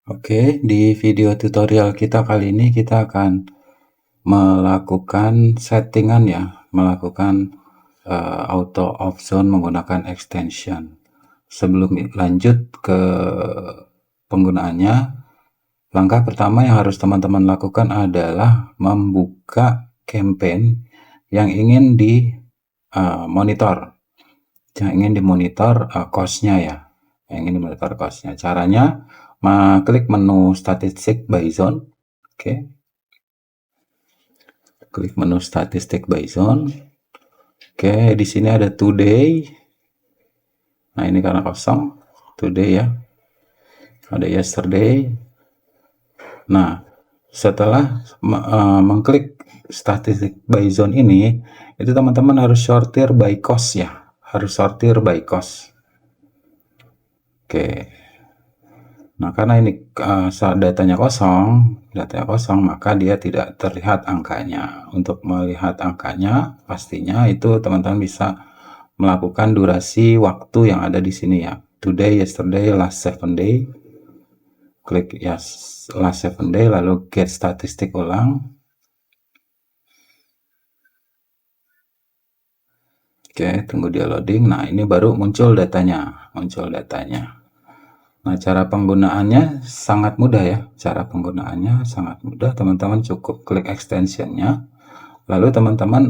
Oke, di video tutorial kita kali ini kita akan melakukan settingan ya, melakukan auto off zone menggunakan extension. Sebelum lanjut ke penggunaannya, langkah pertama yang harus teman-teman lakukan adalah membuka campaign yang ingin di monitor, yang ingin dimonitor cost-nya ya, yang ingin dimonitor cost-nya. Caranya klik menu statistik by zone. Oke, klik menu statistik by zone. Oke, di sini ada today. Nah, ini karena kosong today ya, ada yesterday. Nah, setelah mengklik statistik by zone ini, itu teman-teman harus sortir by cost ya, harus sortir by cost. Oke, nah karena ini datanya kosong, maka dia tidak terlihat angkanya. Untuk melihat angkanya, pastinya itu teman-teman bisa melakukan durasi waktu yang ada di sini ya. Today, yesterday, last 7 day. Klik yes, last 7 day, lalu get statistik ulang. Oke, tunggu dia loading. Nah, ini baru muncul datanya. Nah, cara penggunaannya sangat mudah ya. Teman-teman cukup klik extensionnya. Lalu teman-teman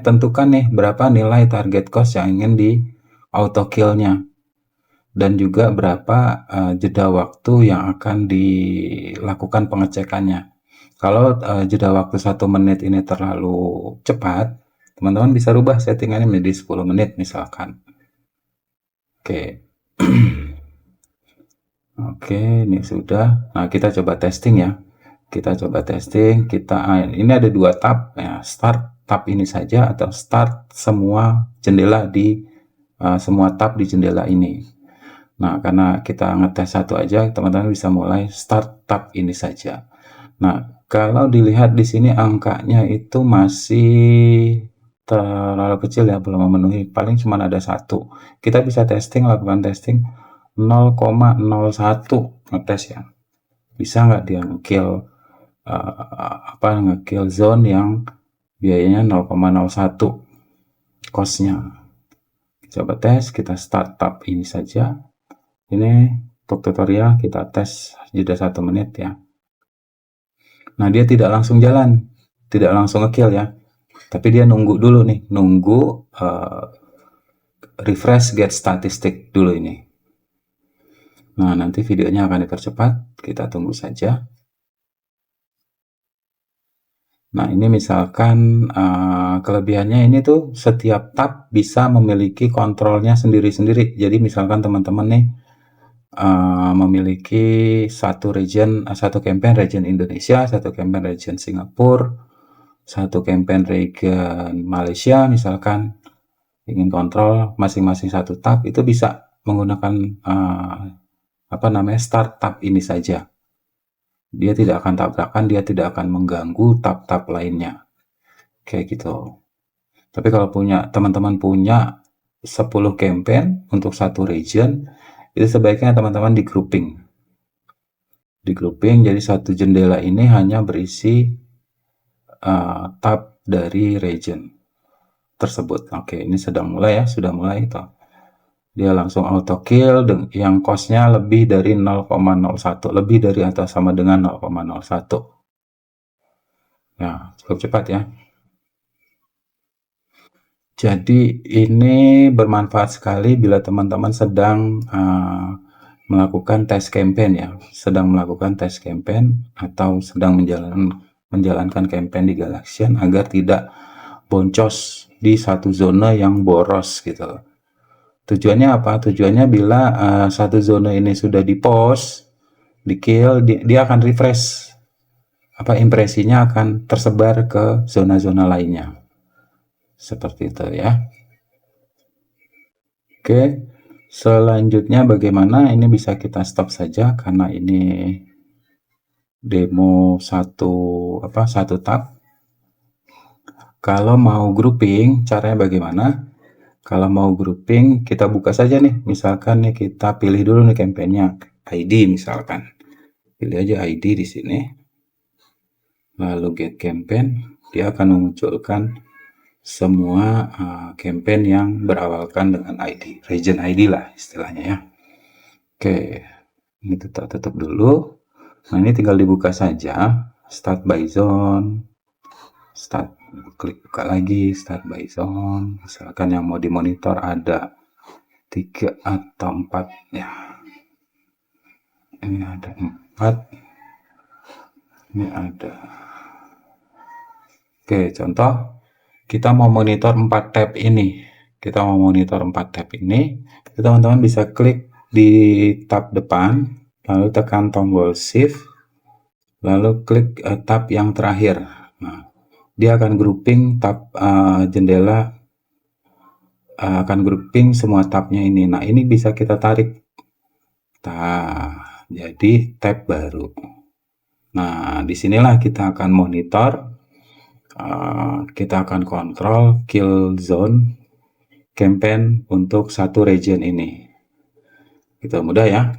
tentukan nih berapa nilai target cost yang ingin di auto kill-nya. Dan juga berapa jeda waktu yang akan dilakukan pengecekannya. Kalau jeda waktu 1 menit ini terlalu cepat, teman-teman bisa rubah settingannya menjadi 10 menit misalkan. Oke. Oke, ini sudah. Nah, kita coba testing ya. Ini ada 2 tab ya, start tab ini saja atau start semua jendela di semua tab di jendela ini. Nah, karena kita ngetes satu aja, teman-teman bisa mulai start tab ini saja. Nah, kalau dilihat di sini angkanya itu masih terlalu kecil ya, belum memenuhi, paling cuma ada 1. Kita bisa lakukan testing 0,01 ngetes ya. Bisa nggak dia nge-kill zone yang biayanya 0,01 cost-nya. Coba tes, kita start tab ini saja. Ini untuk tutorial kita tes jeda 1 menit ya. Nah, dia tidak langsung jalan, tidak langsung nge-kill ya, tapi dia nunggu dulu nih, refresh get statistik dulu ini. Nah, nanti videonya akan dipercepat, kita tunggu saja. Nah, ini misalkan kelebihannya ini tuh setiap tab bisa memiliki kontrolnya sendiri-sendiri. Jadi misalkan teman-teman nih memiliki satu campaign region Indonesia, satu campaign region Singapura, satu campaign region Malaysia misalkan, ingin kontrol masing-masing satu tab, itu bisa menggunakan start tab ini saja. Dia tidak akan tabrakan, dia tidak akan mengganggu tab-tab lainnya, kayak gitu. Tapi kalau teman-teman punya 10 campaign untuk satu region, itu sebaiknya teman-teman di grouping, jadi satu jendela ini hanya berisi tab dari region tersebut. Oke, ini sudah mulai itu. Dia langsung auto kill yang cost-nya lebih dari 0,01, lebih dari atau sama dengan 0,01. Ya, cukup cepat ya. Jadi ini bermanfaat sekali bila teman-teman sedang melakukan tes campaign ya, atau sedang menjalankan campaign di Galaxian agar tidak boncos di satu zona yang boros gitu. Tujuannya apa? Tujuannya bila satu zona ini sudah di-post, di-kill, dia akan refresh. Impresinya akan tersebar ke zona-zona lainnya. Seperti itu ya. Oke, selanjutnya bagaimana? Ini bisa kita stop saja karena ini demo satu tab. Kalau mau grouping, caranya bagaimana? Kalau mau grouping, kita buka saja nih. Misalkan nih kita pilih dulu nih campaign-nya. ID misalkan. Pilih aja ID di sini. Lalu get campaign, dia akan memunculkan semua campaign yang berawalkan dengan ID, region ID lah istilahnya ya. Oke, ini tutup dulu. Nah, ini tinggal dibuka saja, start by zone, klik buka lagi, start by zone. Misalkan yang mau dimonitor ada 3 atau 4 ya. Ini ada 4, ini ada. Oke, contoh kita mau monitor 4 tab ini. Teman-teman bisa klik di tab depan, lalu tekan tombol shift, lalu klik tab yang terakhir. Nah, dia akan grouping tab jendela, akan grouping semua tabnya ini. Nah, ini bisa kita tarik. Nah, jadi tab baru. Nah, disinilah kita akan monitor, kita akan kontrol kill zone campaign untuk satu region ini. Gitu mudah ya.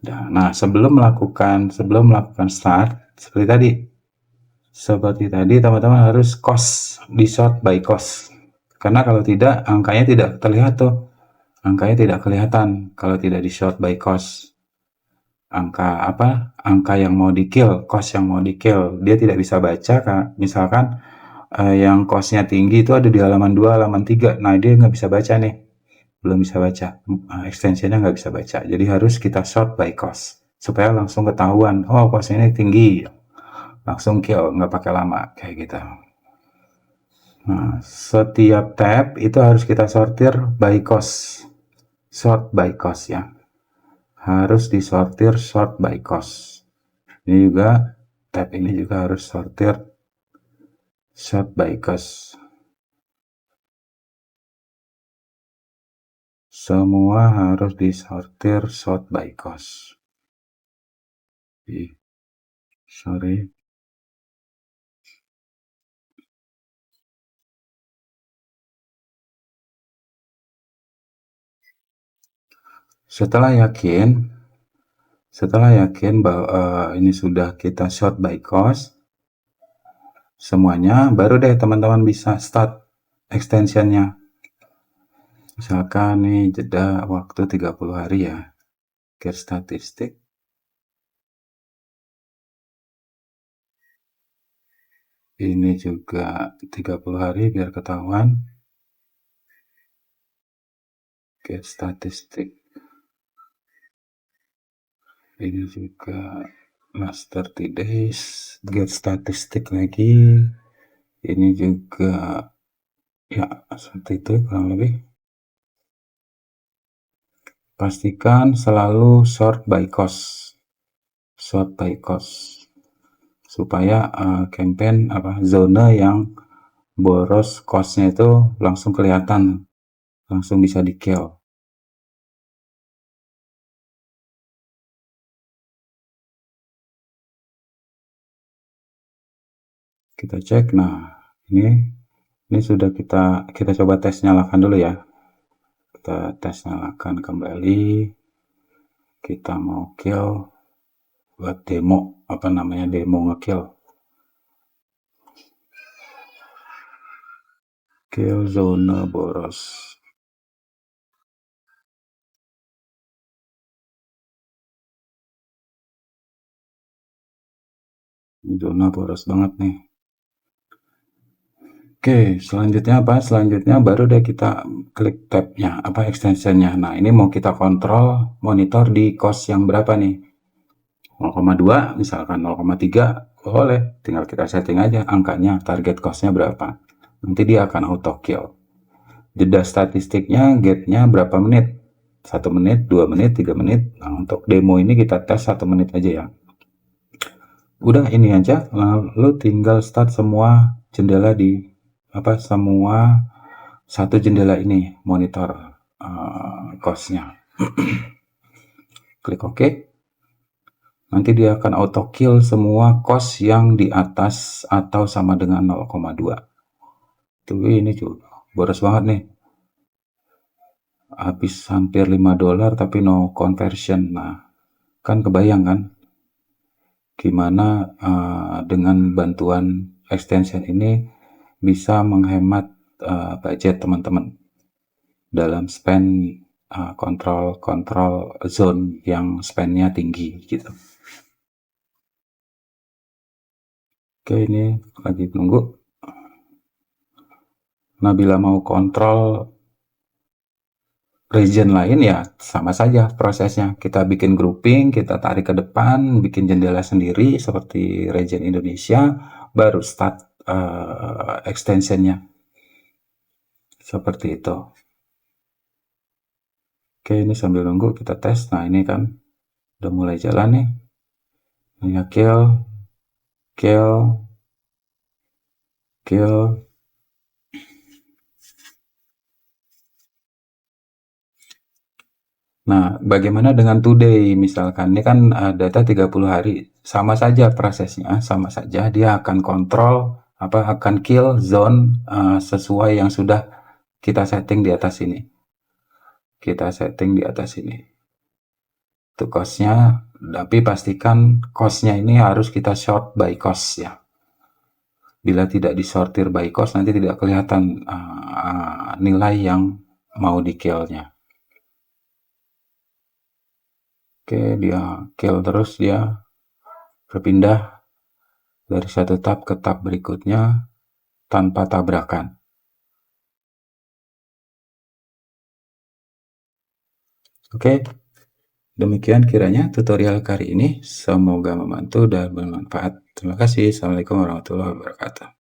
Nah, sebelum melakukan start seperti tadi teman-teman harus di sort by cost. Karena kalau tidak angkanya tidak terlihat tuh. Angkanya tidak kelihatan kalau tidak di sort by cost. Angka yang mau di kill, cost yang mau di kill, dia tidak bisa baca. Misalkan yang costnya tinggi itu ada di halaman 2, halaman 3. Nah, dia nggak bisa baca nih. Belum bisa baca. Extensionnya nggak bisa baca. Jadi harus kita sort by cost. Supaya langsung ketahuan, oh costnya ini tinggi. Langsung kill, nggak pakai lama. Kayak gitu. Nah, setiap tab itu harus kita sortir by cost. Sort by cost ya. Harus disortir sort by cost. Ini juga, tab ini juga harus sortir sort by cost. Semua harus disortir sort by cost. Sorry. Setelah yakin bahwa ini sudah kita sort by cost semuanya, baru deh teman-teman bisa start extensionnya. Misalkan nih jeda waktu 30 hari ya, get statistik. Ini juga 30 hari biar ketahuan. Get statistik. Ini juga last 30 days, get statistik lagi. Ini juga ya seperti itu kurang lebih. Pastikan selalu sort by cost, supaya campaign zona yang boros costnya itu langsung kelihatan, langsung bisa di kill. Kita cek. Nah, ini sudah kita coba tes nyalakan dulu ya. Kita tes nyalakan kembali. Kita mau kill buat demo, demo ngekill. Kill zona boros. Zona boros banget nih. Oke, selanjutnya apa? Selanjutnya baru deh kita klik tabnya, extensionnya. Nah, ini mau kita kontrol monitor di cost yang berapa nih? 0,2 misalkan 0,3 boleh, tinggal kita setting aja angkanya, target costnya berapa. Nanti dia akan auto kill. Jeda statistiknya, getnya berapa menit? 1 menit, 2 menit, 3 menit. Nah, untuk demo ini kita tes 1 menit aja ya. Udah ini aja, lalu tinggal start semua jendela di semua satu jendela ini, monitor costnya. Klik OK. Nanti dia akan auto kill semua cost yang di atas atau sama dengan 0,2. Tuh ini juga boros banget nih. Habis hampir $5 tapi no conversion. Nah, Kan kebayang kan gimana dengan bantuan extension ini bisa menghemat budget teman-teman dalam spend kontrol zone yang spendnya tinggi gitu. Oke, ini lagi tunggu. Nah, bila mau kontrol region lain ya sama saja prosesnya. Kita bikin grouping, kita tarik ke depan, bikin jendela sendiri seperti region Indonesia, baru start extensionnya. Seperti itu. Oke, ini sambil nunggu kita tes. Nah, ini kan udah mulai jalan nih. Ini kill, kill. Nah, bagaimana dengan today misalkan? Ini kan data 30 hari. Sama saja prosesnya, sama saja dia akan kontrol akan kill zone sesuai yang sudah kita setting di atas ini. Kita setting di atas ini. Itu cost-nya, tapi pastikan cost-nya ini harus kita sort by cost ya. Bila tidak disortir by cost nanti tidak kelihatan nilai yang mau di kill-nya. Oke, dia kill terus, dia berpindah dari satu tab ke tab berikutnya tanpa tabrakan. Oke, demikian kiranya tutorial kali ini. Semoga membantu dan bermanfaat. Terima kasih. Assalamualaikum warahmatullahi wabarakatuh.